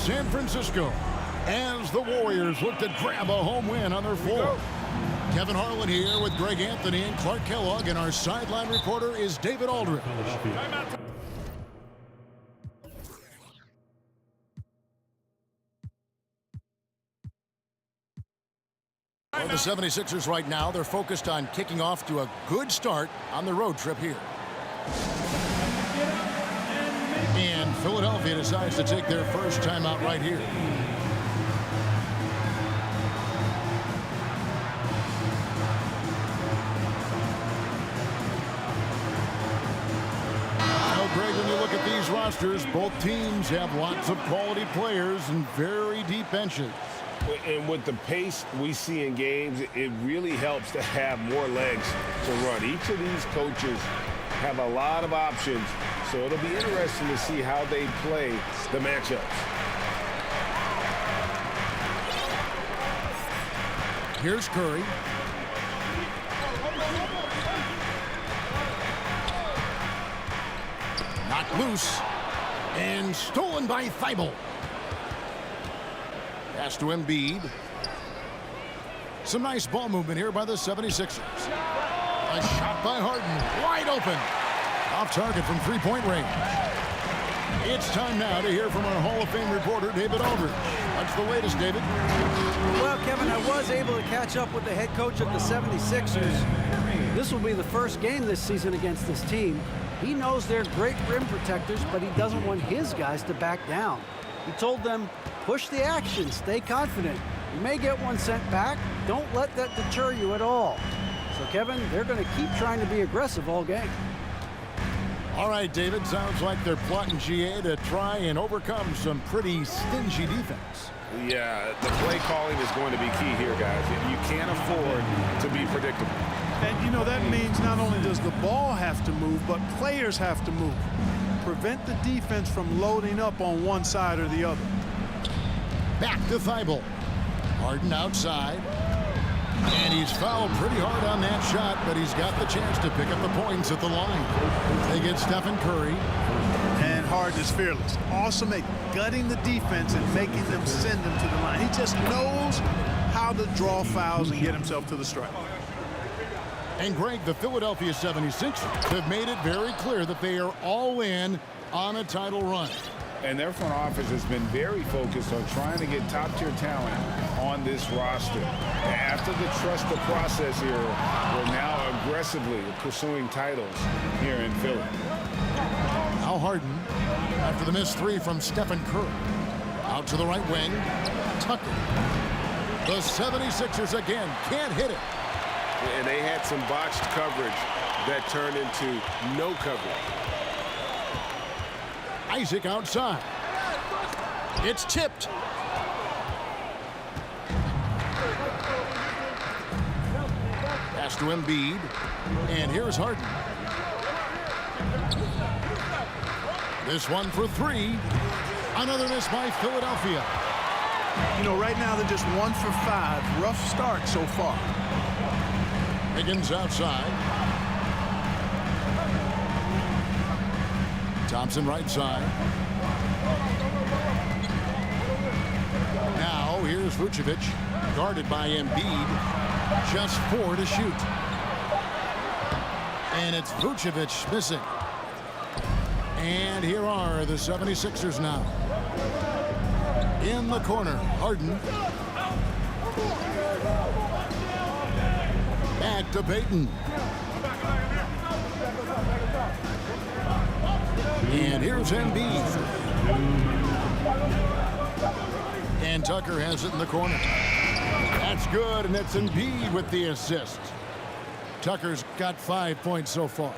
San Francisco, as the Warriors look to grab a home win on their floor. Kevin Harlan here with Greg Anthony and Clark Kellogg, and our sideline reporter is David Aldridge. Well, the 76ers right now, they're focused on kicking off to a good start on the road trip here. And Philadelphia decides to take their first timeout right here. Now, Greg, when you look at these rosters, both teams have lots of quality players and very deep benches. And with the pace we see in games, it really helps to have more legs to run. Each of these coaches have a lot of options, so it'll be interesting to see how they play the matchups. Here's Curry. Knocked loose and stolen by Thibault. Pass to Embiid. Some nice ball movement here by the 76ers. A shot by Harden, wide open. Off target from three-point range. It's time now to hear from our Hall of Fame reporter, David Aldridge. What's the latest, David? Well, Kevin, I was able to catch up with the head coach of the 76ers. This will be the first game this season against this team. He knows they're great rim protectors, but he doesn't want his guys to back down. He told them, push the action, stay confident. You may get one sent back. Don't let that deter you at all. So, Kevin, they're going to keep trying to be aggressive all game. All right, David, sounds like they're plotting GA to try and overcome some pretty stingy defense. Yeah, the play calling is going to be key here, guys. You can't afford to be predictable. And, you know, that means not only does the ball have to move, but players have to move. Prevent the defense from loading up on one side or the other. Back to Thibault. Harden outside. And he's fouled pretty hard on that shot, but he's got the chance to pick up the points at the line. They get Stephen Curry. And Harden is fearless. Awesome at gutting the defense and making them send them to the line. He just knows how to draw fouls and get himself to the stripe. And Greg, the Philadelphia 76ers have made it very clear that they are all in on a title run. And their front office has been very focused on trying to get top-tier talent on this roster. After the trust the process here, we're now aggressively pursuing titles here in Philly. Now Harden, after the missed three from Stephen Curry. Out to the right wing, Tucker. The 76ers again can't hit it. And they had some botched coverage that turned into no coverage. Isaac outside. It's tipped. Pass to Embiid. And here's Harden. This one for three. Another miss by Philadelphia. You know, right now they're just 1 for 5. Rough start so far. Higgins outside. Thompson right side. Now here's Vucevic, guarded by Embiid. Just 4 to shoot. And it's Vucevic missing. And here are the 76ers now. In the corner, Harden. Back to Payton. And here's Embiid. And Tucker has it in the corner. That's good, and it's Embiid with the assist. Tucker's got 5 points so far.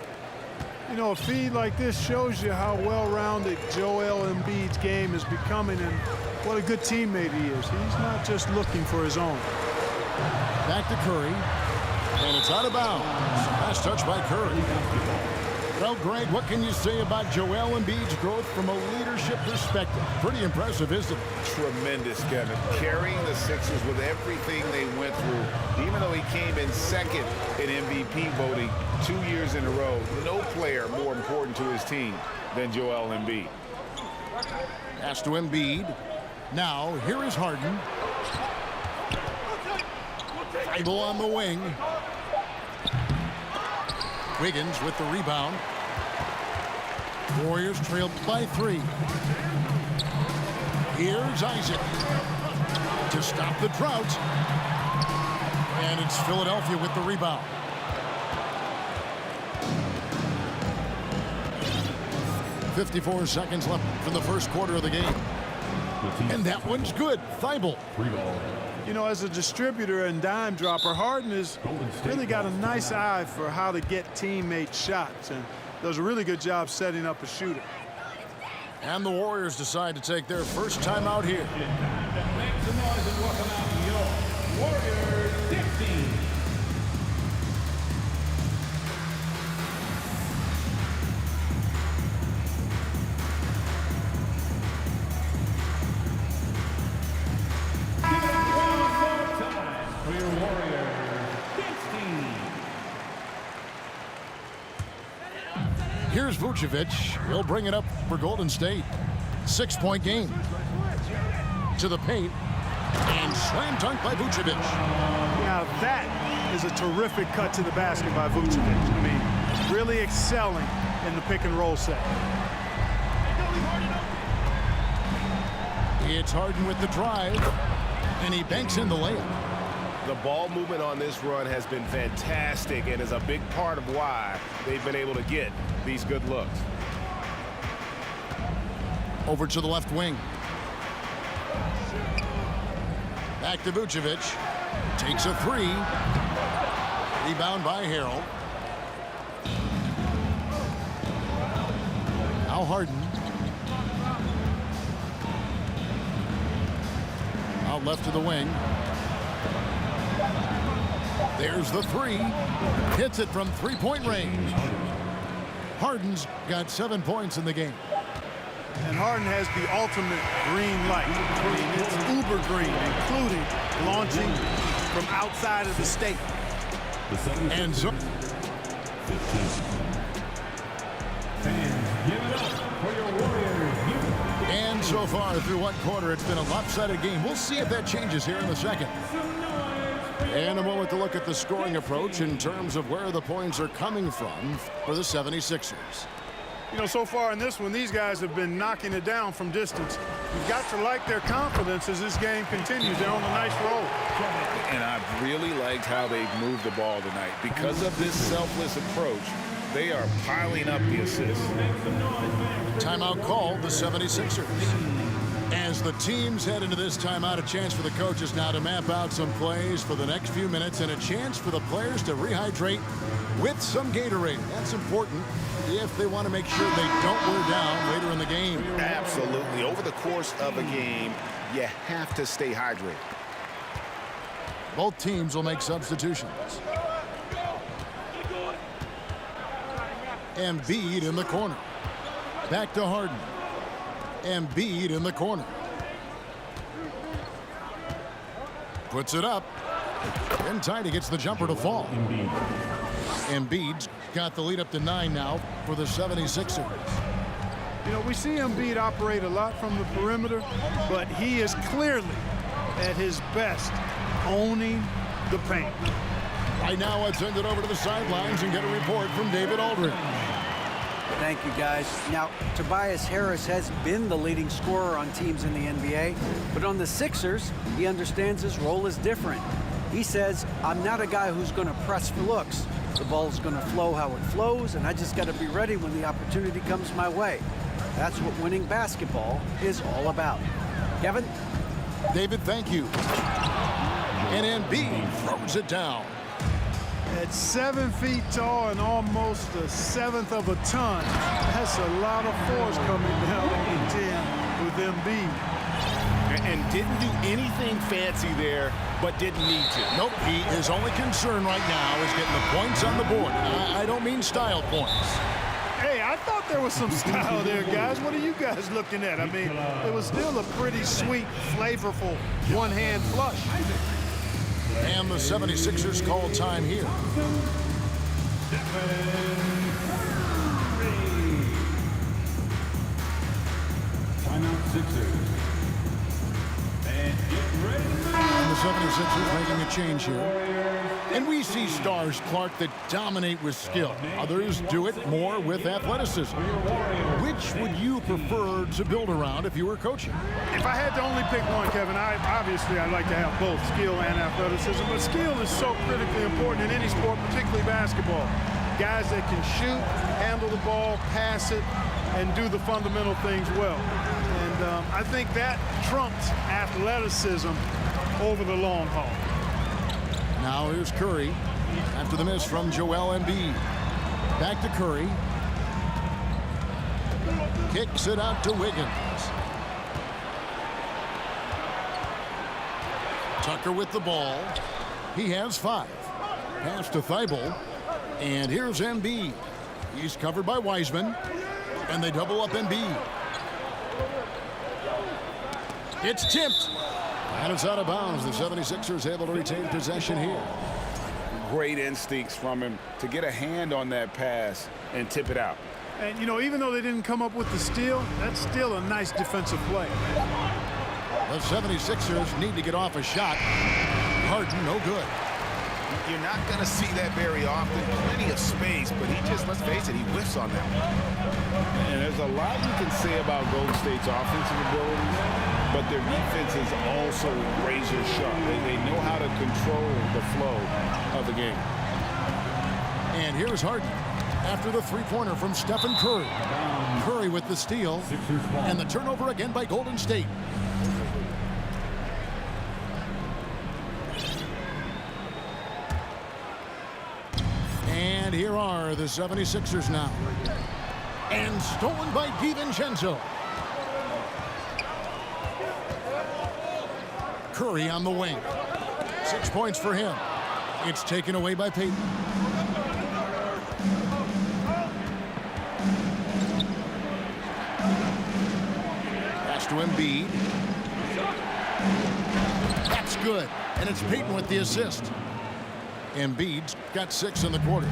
You know, a feed like this shows you how well-rounded Joel Embiid's game is becoming and what a good teammate he is. He's not just looking for his own. Back to Curry, and it's out of bounds. Last touch by Curry. Well, Greg, what can you say about Joel Embiid's growth from a leadership perspective? Pretty impressive, isn't it? Tremendous, Kevin. Carrying the Sixers with everything they went through. Even though he came in second in MVP voting 2 years in a row, no player more important to his team than Joel Embiid. Pass to Embiid. Now, here is Harden. Bible on the wing. Wiggins with the rebound. Warriors trailed by 3. Here's Isaac to stop the drought. And it's Philadelphia with the rebound. .54 seconds left for the first quarter of the game. And that one's good. Thibault. You know, as a distributor and dime dropper, Harden has really got a nice eye for how to get teammate shots and does a really good job setting up a shooter. And the Warriors decide to take their first time out here. Make some noise and welcome out your Warriors team. Here's Vucevic. He'll bring it up for Golden State. 6-point game. To the paint. And slam dunk by Vucevic. Now that is a terrific cut to the basket by Vucevic. I mean, really excelling in the pick and roll set. It's Harden with the drive. And he banks in the layup. The ball movement on this run has been fantastic and is a big part of why they've been able to get these good looks. Over to the left wing. Back to Vucevic. Takes a 3. Rebound by Harrell. Now Harden. Out left to the wing. There's the 3. Hits it from 3-point range. Harden's got 7 points in the game. And Harden has the ultimate green light. I mean, it's uber green, including launching from outside of the state. And so and so far through one quarter, it's been a lopsided game. We'll see if that changes here in the second. And a moment to look at the scoring approach in terms of where the points are coming from for the 76ers. You know, so far in this one, these guys have been knocking it down from distance. You've got to like their confidence as this game continues. They're on a nice roll. And I've really liked how they've moved the ball tonight. Because of this selfless approach, they are piling up the assists. Timeout called the 76ers. As the teams head into this timeout, a chance for the coaches now to map out some plays for the next few minutes and a chance for the players to rehydrate with some Gatorade. That's important if they want to make sure they don't wear down later in the game. Absolutely. Over the course of a game, you have to stay hydrated. Both teams will make substitutions. Embiid in the corner. Back to Harden. Embiid in the corner. Puts it up. In tight, he gets the jumper to fall. Embiid's got the lead up to 9 now for the 76ers. You know, we see Embiid operate a lot from the perimeter, but he is clearly at his best owning the paint. Right now, I'd send it over to the sidelines and get a report from David Aldridge. Thank you, guys. Now, Tobias Harris has been the leading scorer on teams in the NBA, but on the Sixers, he understands his role is different. He says, I'm not a guy who's going to press for looks. The ball's going to flow how it flows, and I just got to be ready when the opportunity comes my way. That's what winning basketball is all about. Kevin? David, thank you. And Embiid throws it down. At 7 feet tall and almost a seventh of a ton, that's a lot of force coming down on the 10 with Embiid. And didn't do anything fancy there, but didn't need to. Nope, his only concern right now is getting the points on the board. I don't mean style points. Hey, I thought there was some style there, guys. What are you guys looking at? I mean, it was still a pretty sweet, flavorful one-hand flush. And the 76ers call time here. Timeout Sixers. And get ready. And the 76ers making a change here. And we see stars, Clark, that dominate with skill. Others do it more with athleticism. Which would you prefer to build around if you were coaching? If I had to only pick one, Kevin, obviously I'd like to have both skill and athleticism, but skill is so critically important in any sport, particularly basketball. Guys that can shoot, handle the ball, pass it, and do the fundamental things well. And I think that trumps athleticism over the long haul. Now here's Curry after the miss from Joel Embiid. Back to Curry. Kicks it out to Wiggins. Tucker with the ball. He has 5. Pass to Thibault. And here's Embiid. He's covered by Wiseman. And they double up Embiid. It's tipped. And it's out of bounds. The 76ers able to retain possession here. Great instincts from him to get a hand on that pass and tip it out. And, you know, even though they didn't come up with the steal, that's still a nice defensive play. The 76ers need to get off a shot. Harden, no good. You're not going to see that very often. Plenty of space, but he just, let's face it, he whiffs on that one. And there's a lot you can say about Golden State's offensive abilities, but their defense is also razor sharp. They know how to control the flow of the game. And here's Harden after the three-pointer from Stephen Curry. Curry with the steal and the turnover again by Golden State. And here are the 76ers now. And stolen by DiVincenzo. Curry on the wing. 6 points for him. It's taken away by Payton. Pass to Embiid. That's good. And it's Payton with the assist. Embiid's got 6 in the quarter.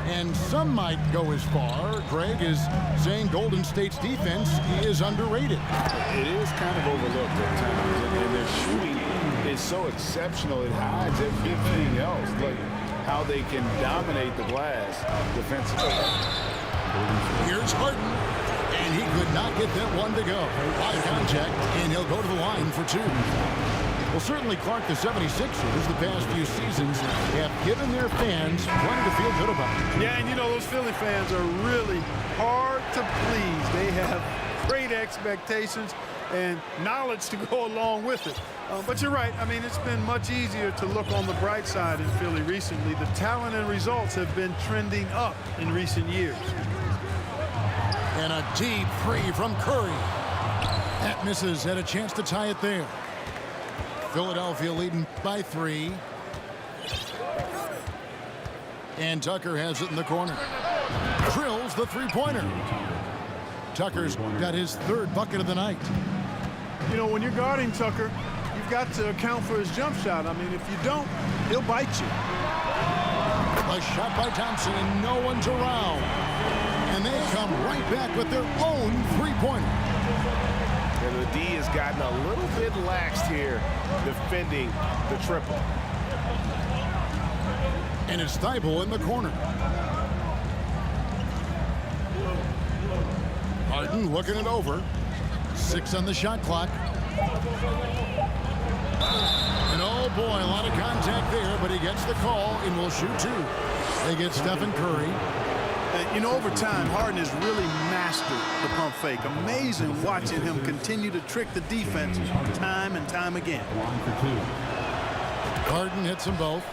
And some might go as far, Greg, is saying Golden State's defense is underrated. It is kind of overlooked at times, and their shooting is so exceptional it hides everything else, like how they can dominate the glass defensively. Here's Harden, and he could not get that one to go. High contact, and he'll go to the line for 2. Well, certainly, Clark, the 76ers the past few seasons have given their fans plenty to feel good about. Yeah, and you know, those Philly fans are really hard to please. They have great expectations and knowledge to go along with it. But you're right. I mean, it's been much easier to look on the bright side in Philly recently. The talent and results have been trending up in recent years. And a deep three from Curry. That misses. Had a chance to tie it there. Philadelphia leading by 3. And Tucker has it in the corner. Drills the three-pointer. Tucker's got his 3rd bucket of the night. You know, when you're guarding Tucker, you've got to account for his jump shot. I mean, if you don't, he'll bite you. A shot by Thompson, and no one's around. And they come right back with their own three-pointer. And the D has gotten a little bit laxed here defending the triple. And it's Thibault in the corner. Harden looking it over. 6 on the shot clock. And oh boy, a lot of contact there, but he gets the call and will shoot 2. They get Stephen Curry. You know, over time, Harden has really mastered the pump fake. Amazing watching him continue to trick the defense time and time again. Harden hits them both.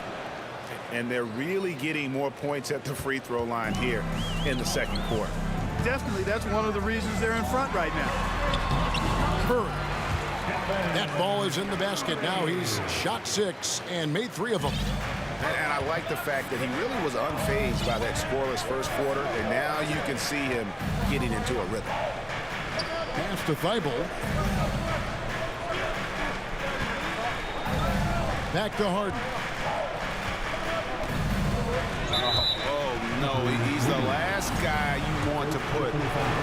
And they're really getting more points at the free throw line here in the second quarter. Definitely, that's one of the reasons they're in front right now. Curry. That ball is in the basket now. He's shot 6 and made 3 of them. And I like the fact that he really was unfazed by that scoreless first quarter, and now you can see him getting into a rhythm. Pass to Thibault. Back to Harden. Oh, no, he's the last guy you want to put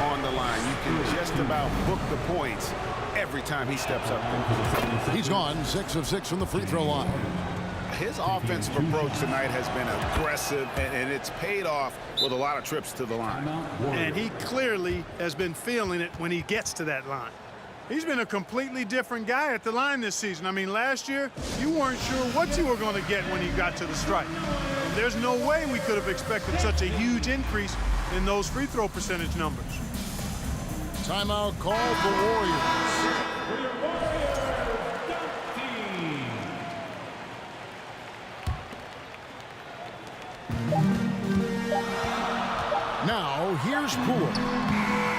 on the line. You can just about book the points every time he steps up there. He's gone 6 of 6 from the free throw line. His offensive approach tonight has been aggressive, and it's paid off with a lot of trips to the line. And he clearly has been feeling it when he gets to that line. He's been a completely different guy at the line this season. I mean, last year, you weren't sure what you were going to get when you got to the stripe. And there's no way we could have expected such a huge increase in those free throw percentage numbers. Timeout called the Warriors. Now, here's Poole.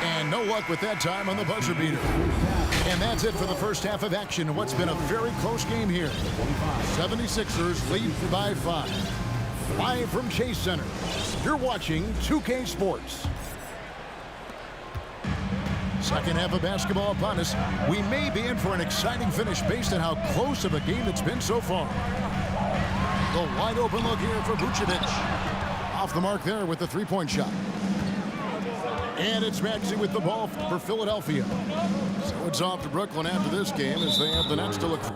And no luck with that time on the buzzer beater. And that's it for the first half of action in what's been a very close game here. 76ers lead by 5. Live from Chase Center, you're watching 2K Sports. Second half of basketball upon us. We may be in for an exciting finish based on how close of a game it's been so far. The wide open look here for Vucevic. Off the mark there with the three-point shot. And it's Maxey with the ball for Philadelphia. So it's off to Brooklyn after this game as they have the Nets to look for.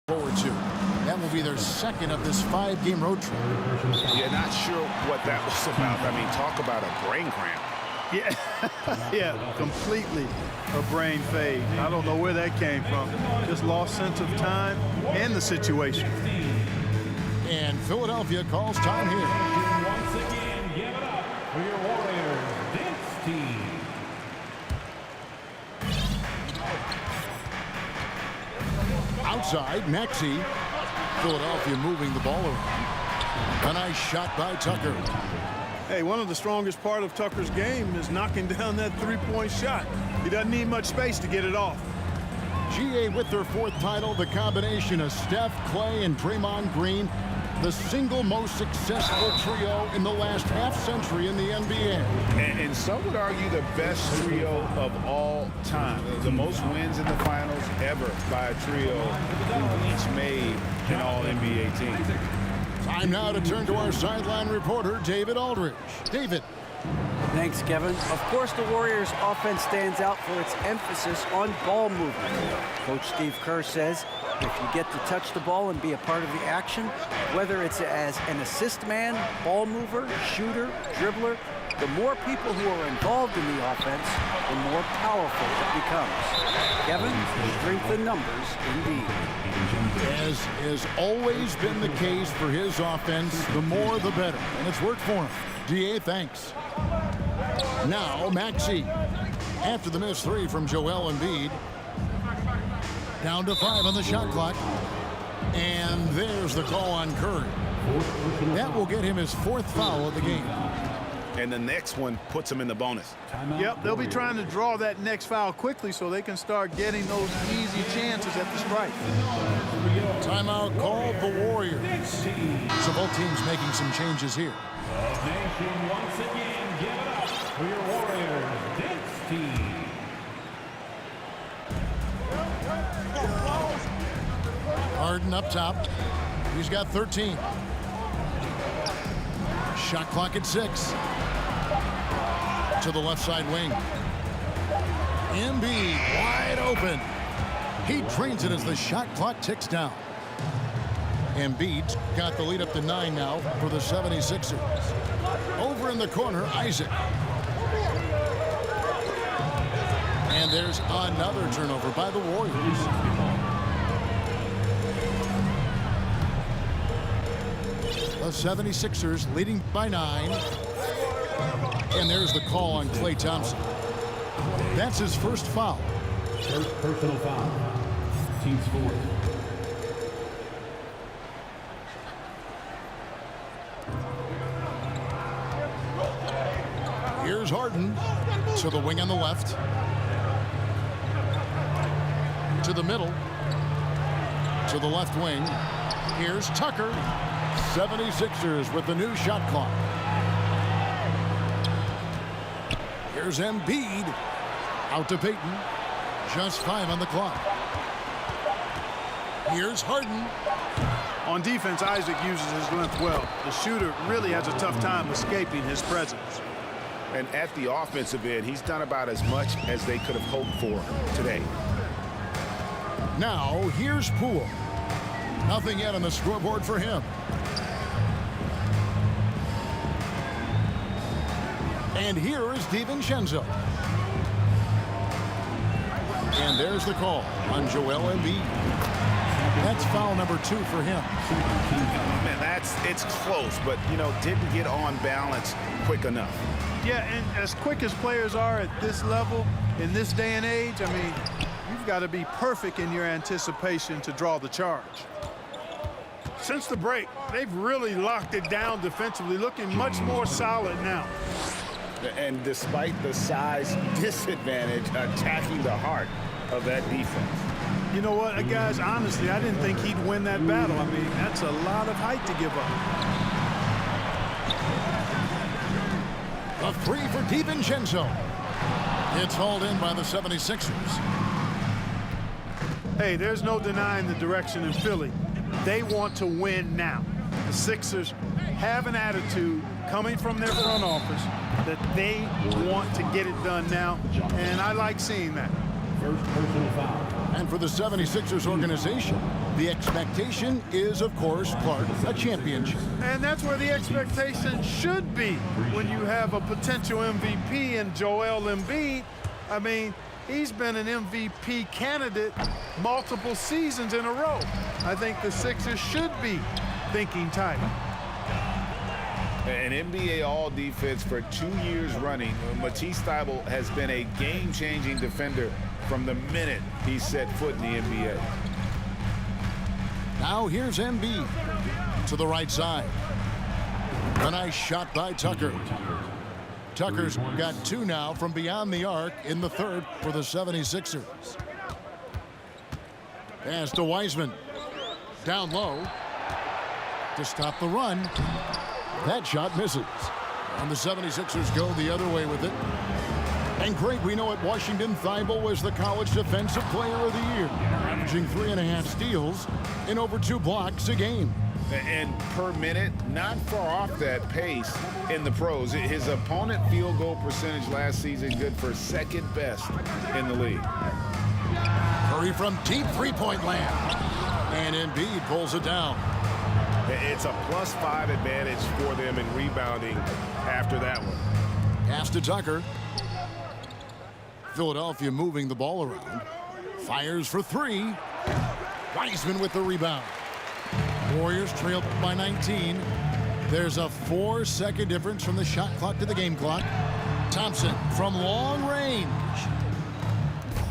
Forward to. That will be their second of this 5-game road trip. Yeah, not sure what that was about. I mean, talk about a brain cramp. Yeah, yeah, completely a brain fade. I don't know where that came from. Just lost sense of time and the situation. And Philadelphia calls time here. Once again, give it up for your Warriors dance team. Outside, Maxey. Philadelphia moving the ball around. A nice shot by Tucker. Hey, one of the strongest part of Tucker's game is knocking down that three-point shot. He doesn't need much space to get it off. GA with their 4th title, the combination of Steph, Clay, and Draymond Green, the single most successful trio in the last half-century in the NBA. And some would argue the best trio of all time. The most wins in the finals ever by a trio who each made an all-NBA team. Time now to turn to our sideline reporter, David Aldridge. David. Thanks, Kevin. Of course, the Warriors' offense stands out for its emphasis on ball movement. Coach Steve Kerr says if you get to touch the ball and be a part of the action, whether it's as an assist man, ball mover, shooter, dribbler, the more people who are involved in the offense, the more powerful it becomes. Kevin, strength in numbers indeed. As has always been the case for his offense, the more the better. And it's worked for him. DA, thanks. Now, Maxey. After the missed 3 from Joel Embiid. Down to 5 on the shot clock. And there's the call on Curry. That will get him his 4th foul of the game. And the next one puts him in the bonus. Yep, they'll be trying to draw that next foul quickly so they can start getting those easy chances at the strike. Timeout called the Warriors. So both teams making some changes here. The nation once again give it up for your Warriors dance team. Harden up top. He's got 13. Shot clock at 6. To the left side wing. Embiid wide open. He drains it as the shot clock ticks down. Embiid's got the lead up to 9 now for the 76ers. Over in the corner, Isaac. And there's another turnover by the Warriors. The 76ers leading by 9. And there's the call on Klay Thompson. That's his first foul. First personal foul. Team's fourth. Here's Harden to the wing on the left. To the middle. To the left wing. Here's Tucker. 76ers with the new shot clock. Here's Embiid. Out to Payton. Just 5 on the clock. Here's Harden. On defense, Isaac uses his length well. The shooter really has a tough time escaping his presence. And at the offensive end, he's done about as much as they could have hoped for today. Now, here's Poole. Nothing yet on the scoreboard for him. And here is DiVincenzo. And there's the call on Joel Embiid. That's foul number 2 for him. Man, it's close, but, you know, didn't get on balance quick enough. Yeah, and as quick as players are at this level, in this day and age, I mean, you've got to be perfect in your anticipation to draw the charge. Since the break, they've really locked it down defensively, looking much more solid now. And despite the size disadvantage, attacking the heart of that defense. You know what, guys, honestly, I didn't think he'd win that battle. I mean, that's a lot of height to give up. A 3 for DiVincenzo. It's hauled in by the 76ers. Hey, there's no denying the direction in Philly. They want to win now. The Sixers have an attitude coming from their front office that they want to get it done now, and I like seeing that. First personal foul. And for the 76ers organization, the expectation is, of course, Clark, a championship. And that's where the expectation should be when you have a potential MVP in Joel Embiid. I mean, he's been an MVP candidate multiple seasons in a row. I think the Sixers should be thinking title. An NBA All-Defense for 2 years running. Matisse Thybulle has been a game-changing defender from the minute he set foot in the NBA. Now here's Embiid to the right side. A nice shot by Tucker. Tucker's got 2 now from beyond the arc in the 3rd for the 76ers. Pass to Wiseman. Down low to stop the run. That shot misses. And the 76ers go the other way with it. And great, we know at Washington, Thybulle was the College Defensive Player of the Year, averaging 3.5 steals and over 2 blocks a game. And per minute, not far off that pace in the pros. His opponent field goal percentage last season good for 2nd best in the league. Curry from deep 3-point land. And Embiid pulls it down. It's a +5 advantage for them in rebounding after that one. Pass to Tucker. Philadelphia moving the ball around. Fires for 3. Wiseman with the rebound. Warriors trail by 19. There's a 4-second difference from the shot clock to the game clock. Thompson from long range.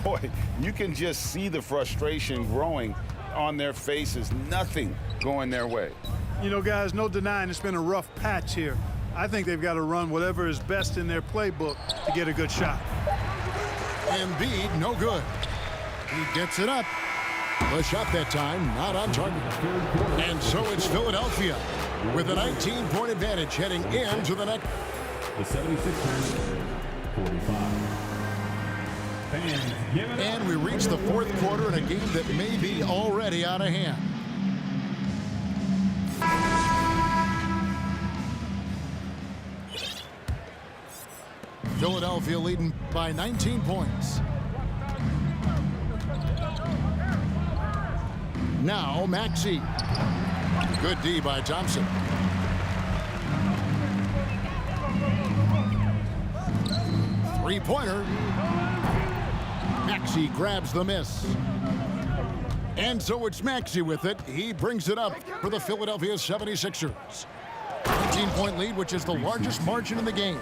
Boy, you can just see the frustration growing on their faces, nothing going their way. You know, guys, no denying it's been a rough patch here. I think they've got to run whatever is best in their playbook to get a good shot. Embiid, no good. He gets it up. The shot that time, not on target. And so it's Philadelphia with a 19-point advantage heading into the next. The 76ers, 45. Fans, give it up. And we reach the fourth quarter in a game that may be already out of hand. Philadelphia leading by 19 points. Now Maxey. Good D by Thompson. Three-pointer. Maxey grabs the miss. And so it's Maxey with it. He brings it up for the Philadelphia 76ers. 19-point lead, which is the largest margin in the game.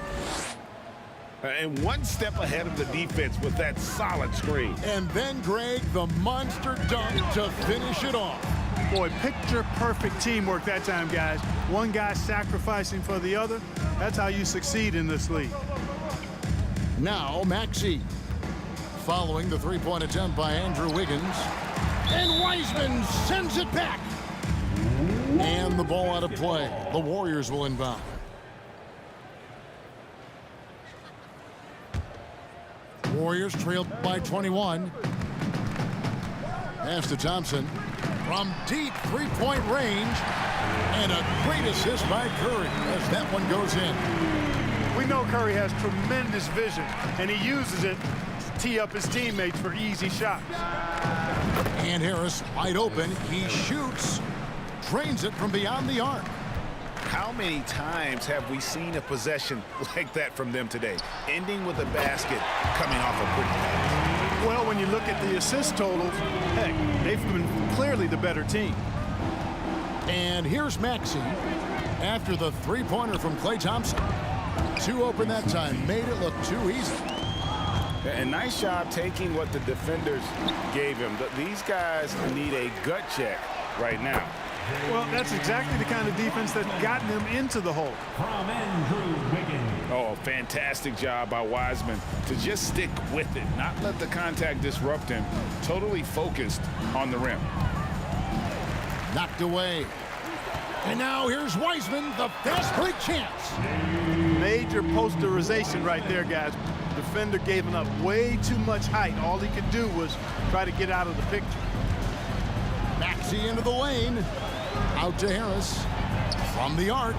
And one step ahead of the defense with that solid screen. And then, Greg, the monster dunk to finish it off. Boy, picture-perfect teamwork that time, guys. One guy sacrificing for the other. That's how you succeed in this league. Now Maxey. Following the three-point attempt by Andrew Wiggins. And Wiseman sends it back. And the ball out of play. The Warriors will inbound. Warriors trailed by 21. Pass to Thompson. From deep three-point range. And a great assist by Curry as that one goes in. We know Curry has tremendous vision, and he uses it to tee up his teammates for easy shots. And Harris wide open. He shoots. Drains it from beyond the arc. How many times have we seen a possession like that from them today, ending with a basket coming off a pretty pass? Well, when you look at the assist totals, heck, they've been clearly the better team. And here's Maxey after the three-pointer from Klay Thompson. Two open that time, made it look too easy. And nice job taking what the defenders gave him. These guys need a gut check right now. Well, that's exactly the kind of defense that's gotten them into the hole. From Andrew Wiggins. Oh, fantastic job by Wiseman to just stick with it, not let the contact disrupt him. Totally focused on the rim. Knocked away. And now here's Wiseman, the fast break chance. Major posterization right there, guys. Defender gave him up way too much height. All he could do was try to get out of the picture. Maxey into the lane. Out to Harris. From the arc.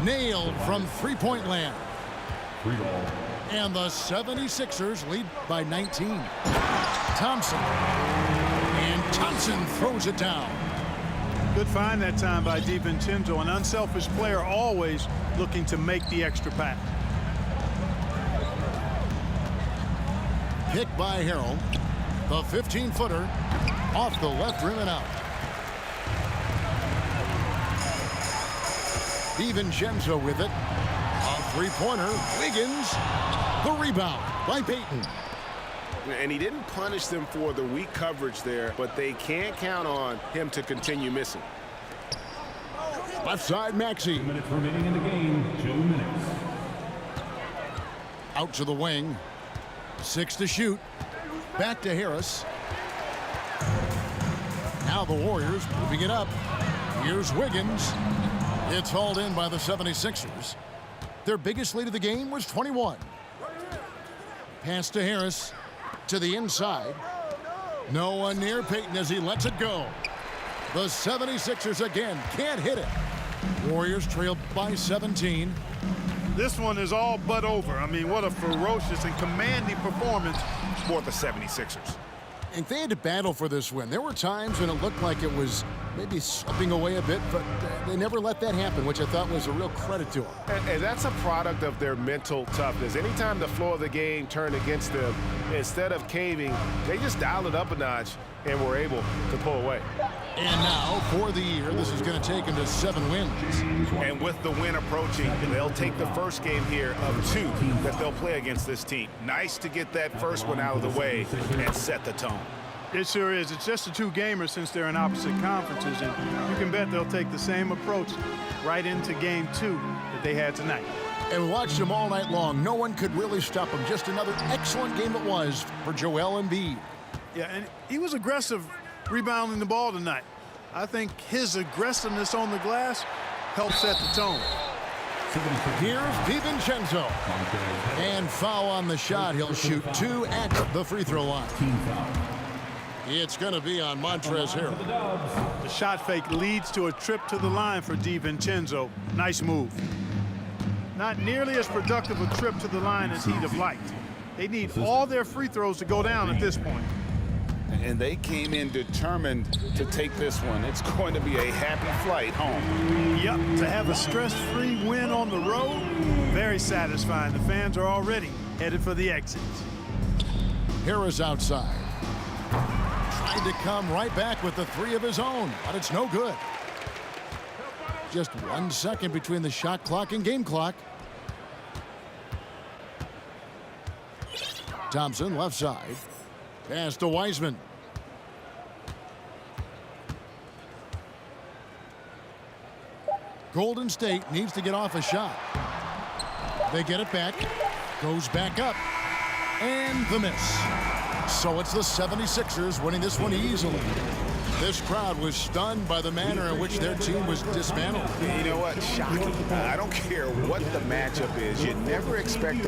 Nailed from three-point land. And the 76ers lead by 19. Thompson. And Thompson throws it down. Good find that time by DiVincenzo, an unselfish player always looking to make the extra pass. Pick by Harrell. The 15-footer off the left rim and out. DiVincenzo with it. A three-pointer. Wiggins. The rebound by Payton. And he didn't punish them for the weak coverage there, but they can't count on him to continue missing. Left side, Maxey. 2 minutes remaining in the game. 2 minutes. Out to the wing. 6 to shoot. Back to Harris. Now the Warriors moving it up. Here's Wiggins. It's hauled in by the 76ers. Their biggest lead of the game was 21. Pass to Harris. To the inside. No one near Payton as he lets it go. The 76ers again can't hit it. Warriors trailed by 17. This one is all but over. I mean, what a ferocious and commanding performance for the 76ers. And they had to battle for this win. There were times when it looked like it was maybe slipping away a bit, but they never let that happen, which I thought was a real credit to them. And that's a product of their mental toughness. Anytime the flow of the game turned against them, instead of caving, they just dialed it up a notch and were able to pull away. And now, for the year, this is going to take them to 7 wins. And with the win approaching, they'll take the first game here of 2 that they'll play against this team. Nice to get that first one out of the way and set the tone. It sure is. It's just a two-gamer since they're in opposite conferences, and you can bet they'll take the same approach right into game 2 that they had tonight. And we watched him all night long. No one could really stop him. Just another excellent game it was for Joel Embiid. Yeah, and he was aggressive rebounding the ball tonight. I think his aggressiveness on the glass helped set the tone. Here's DiVincenzo. And foul on the shot. He'll shoot 2 at the free throw line. It's going to be on Montrezl Harrell. The shot fake leads to a trip to the line for DiVincenzo. Nice move. Not nearly as productive a trip to the line as he'd have liked. They need all their free throws to go down at this point. And they came in determined to take this one. It's going to be a happy flight home. Yep, to have a stress-free win on the road, very satisfying. The fans are already headed for the exits. Harris outside. Tried to come right back with the 3 of his own, but it's no good. Just 1 second between the shot clock and game clock. Thompson left side. Pass to Wiseman. Golden State needs to get off a shot. They get it back. Goes back up. And the miss. So it's the 76ers winning this one easily. This crowd was stunned by the manner in which their team was dismantled. You know what? Shocking. I don't care what the matchup is. You never expect